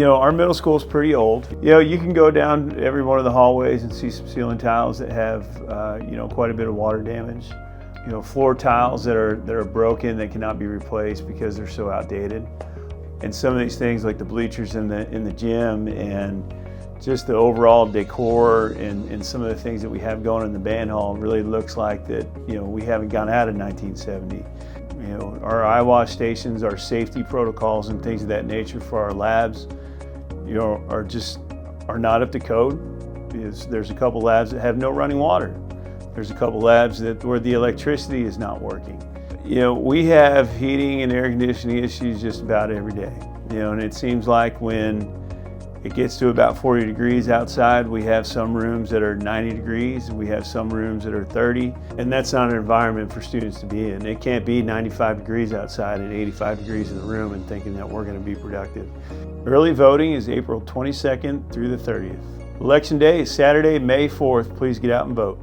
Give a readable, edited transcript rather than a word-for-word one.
Our middle school is pretty old. You can go down every one of the hallways and see some ceiling tiles that have, quite a bit of water damage. Floor tiles that are broken that cannot be replaced because they're so outdated. And some of these things like the bleachers in the gym and just the overall decor and some of the things that we have going in the band hall really looks like that, we haven't gone out of 1970. Our eye wash stations, our safety protocols and things of that nature for our labs, are not up to code. There's a couple labs that have no running water. There's a couple labs where the electricity is not working. We have heating and air conditioning issues just about every day. And it seems like when it gets to about 40 degrees outside, we have some rooms that are 90 degrees, and we have some rooms that are 30, and that's not an environment for students to be in. It can't be 95 degrees outside and 85 degrees in the room and thinking that we're going to be productive. Early voting is April 22nd through the 30th. Election day is Saturday, May 4th. Please get out and vote.